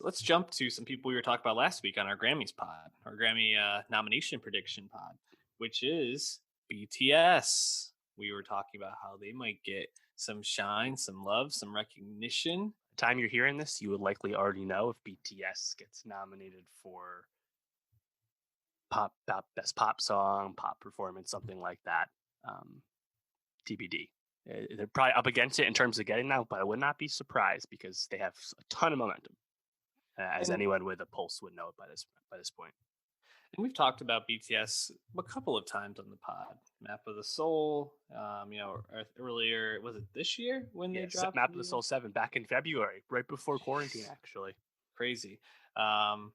Let's jump to some people we were talking about last week on our Grammys pod, our Grammy nomination prediction pod, which is BTS. We were talking about how they might get some shine, some love, some recognition. The time you're hearing this, you would likely already know if BTS gets nominated for best pop song, pop performance, something like that. Um, TBD. They're probably up against it in terms of getting that, but I would not be surprised because they have a ton of momentum, as And, anyone with a pulse would know by this point. and we've talked about BTS a couple of times on the pod. Map of the Soul, earlier, was it this year when they Yes, dropped Map of the the Soul 7 back in February, right before quarantine, actually. crazy? Um,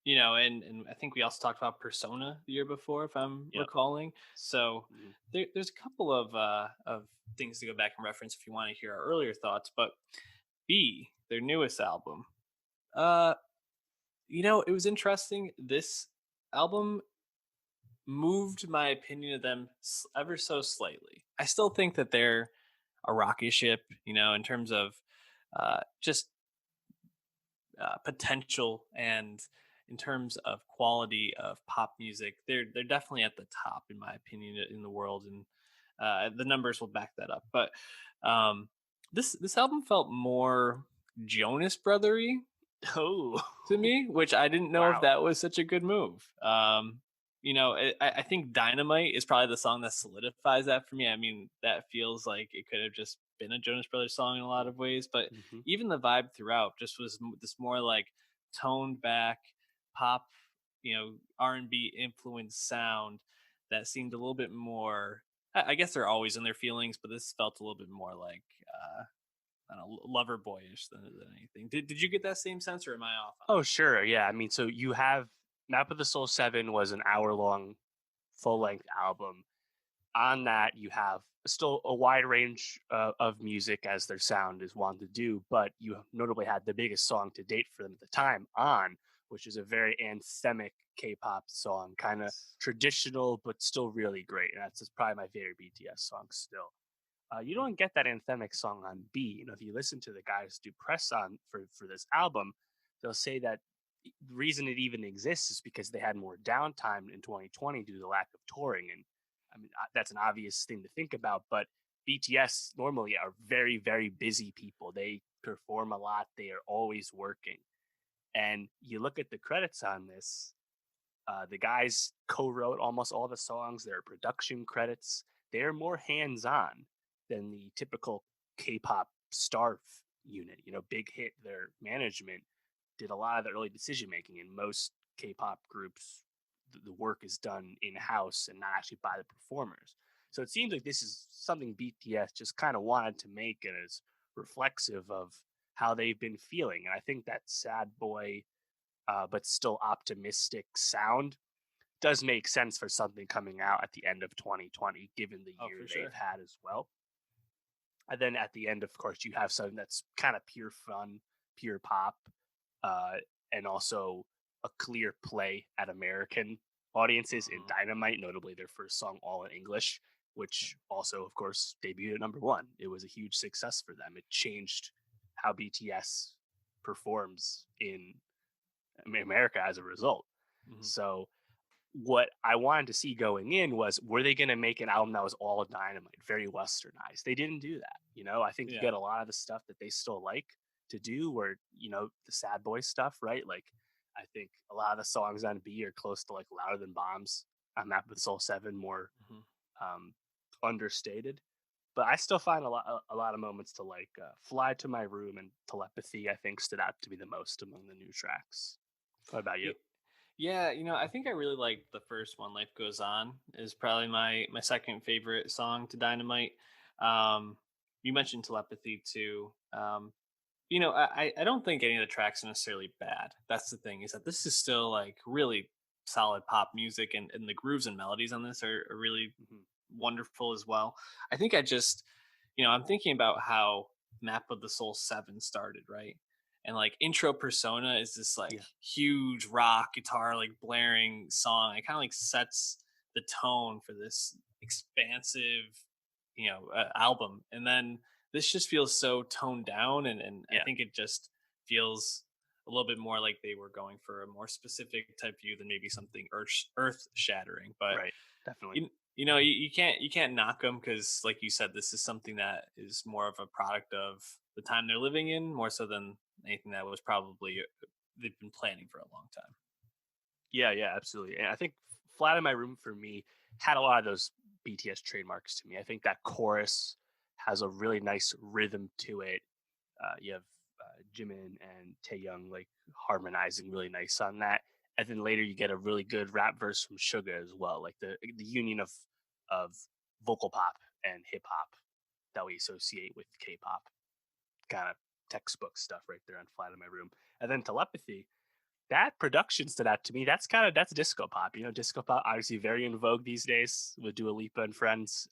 and I think we also talked about Persona the year before, if I'm Yep. recalling. So Mhm. there's a couple of things to go back and reference if you want to hear our earlier thoughts. But B, their newest album, uh, it was interesting. This album moved my opinion of them ever so slightly. I still think that they're a rocket ship, in terms of just potential and in terms of quality of pop music, they're definitely at the top in my opinion in the world, and the numbers will back that up. But um, this album felt more Jonas Brothery Oh, to me, which I didn't know if wow. that was such a good move. I think Dynamite is probably the song that solidifies that for me. I mean, that feels like it could have just been a Jonas Brothers song in a lot of ways, but Hmm. even the vibe throughout just was this more like toned back pop, R&B influenced sound that seemed a little bit more. I guess they're always in their feelings, but this felt a little bit more like I don't know, lover boyish than anything. Did you get that same sense, or am I off on Oh, sure. Yeah. I mean, so you have Map of the Soul 7 was an hour long full length album. On that, you have still a wide range of music as their sound is wont to do, but you notably had the biggest song to date for them at the time, On, which is a very anthemic K-pop song, kind of that? traditional but still really great. And that's just probably my favorite BTS song still. You don't get that anthemic song on B. If you listen to the guys do press on for this album, they'll say that the reason it even exists is because they had more downtime in 2020 due to the lack of touring. And I mean, that's an obvious thing to think about, but BTS normally are very, very busy people. They perform a lot. They are always working. And you look at the credits on this, the guys co-wrote almost all the songs. There are production credits. They're more hands-on than the typical K-pop star unit. Big Hit, their management did a lot of the early decision making. In most K-pop groups, the work is done in-house and not actually by the performers. So it seems like this is something BTS just kind of wanted to make, and is reflexive of how they've been feeling. And I think that sad boy but still optimistic sound does make sense for something coming out at the end of 2020, given the Oh, year for they've sure. had as well. And then at the end, of course, you have something that's kind of pure fun, pure pop, uh, and also a clear play at American audiences in Mhm. Dynamite, notably their first song, all in English, which also, of course, debuted at number one. It was a huge success for them. It changed how BTS performs in America as a result. Mhm. So what I wanted to see going in was, were they going to make an album that was all dynamite, very westernized? They didn't do that. I think you Yeah. get a lot of the stuff that they still like to do, where the sad boy stuff, right? Like, I think a lot of the songs on B are close to like Louder Than Bombs. On Map with Soul 7, more Mhm. um, understated. But I still find a lot of moments to like. Fly to My Room and Telepathy, I think, stood out to be the most among the new tracks. What about you? Ye Yeah, I think I really like the first one, "Life Goes On," is probably my second favorite song to Dynamite. Um, you mentioned Telepathy too. I don't think any of the tracks are necessarily bad. That's the thing, is that this is still, like, really solid pop music, and the grooves and melodies on this are really Hmm. wonderful as well. I think I just I'm thinking about how Map of the Soul 7 started, right? And like intro persona is this like Yeah. huge rock guitar like blaring song. It kind of like sets the tone for this expansive, album. And then this just feels so toned down, and I Yeah. think it just feels a little bit more like they were going for a more specific type view than maybe something earth shattering. But Right. Definitely. you can't knock them because, like you said, this is something that is more of a product of the time they're living in, more so than anything that was probably they've been planning for a long time. Yeah, yeah, absolutely. And I think Flat in My Room for me had a lot of those BTS trademarks to me. I think that chorus has a really nice rhythm to it. You have Jimin and Tae-hyung like harmonizing really nice on that. And then later you get a really good rap verse from Suga as well, like the union of vocal pop and hip hop that we associate with K-pop, kind of textbook stuff right there on Flat in My Room. And then Telepathy, that production stood out to me. That's disco pop. You know, disco pop obviously very in vogue these days with Dua Lipa and friends.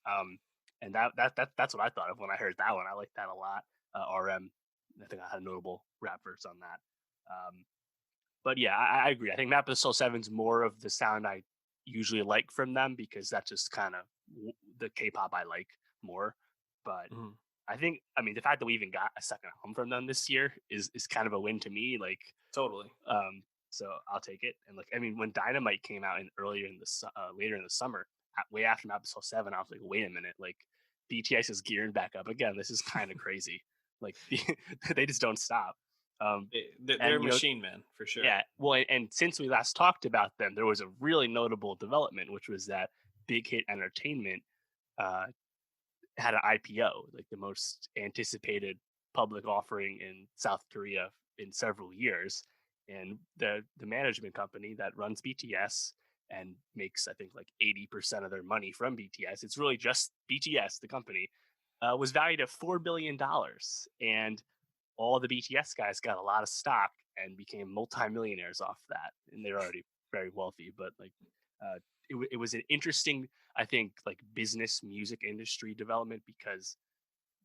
And that's what I thought of when I heard that one. I like that a lot. RM, I think I had a notable rap verse on that. But yeah, I agree. I think Map of the Soul Seven's more of the sound I usually like from them because that's just kind of the K-pop I like more. But Mhm. I mean, the fact that we even got a second home from them this year is kind of a win to me. Like, Totally. um, so I'll take it. And like, I mean, when Dynamite came out in later in the summer, way after Episode 7, I was like, wait a minute, like BTS is gearing back up again. This is kind of crazy. Like they just don't stop. Um, They're a and you know, machine, man, for sure. yeah. Well, and since we last talked about them, there was a really notable development, which was that Big Hit Entertainment uh, had an IPO, like the most anticipated public offering in South Korea in several years. And the management company that runs BTS and makes, I think, like 80% of their money from BTS, it's really just BTS, the company, was valued at $4 billion. And all the BTS guys got a lot of stock and became multimillionaires off that. And they're already very wealthy, but like uh, it was an interesting, I think, like business music industry development because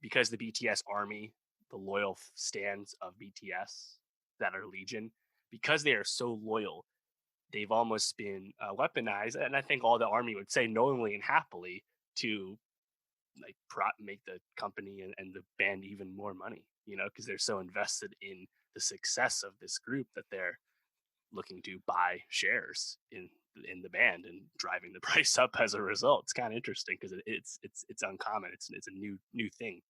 the BTS army, the loyal stands of BTS that are Legion, because they are so loyal, they've almost been weaponized, and I think all the army would say knowingly and happily to like make the company and the band even more money, you know, because they're so invested in the success of this group that they're looking to buy shares in the band and driving the price up as a result. It's kind of interesting because it's uncommon. It's a new thing.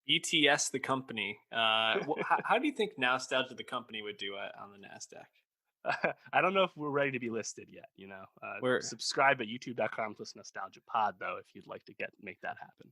BTS the company. How do you think Nowstalgia the company would do on the Nasdaq? I don't know if we're ready to be listed yet. You know, We're subscribe at youtube.com/nostalgia pod though if you'd like to make that happen.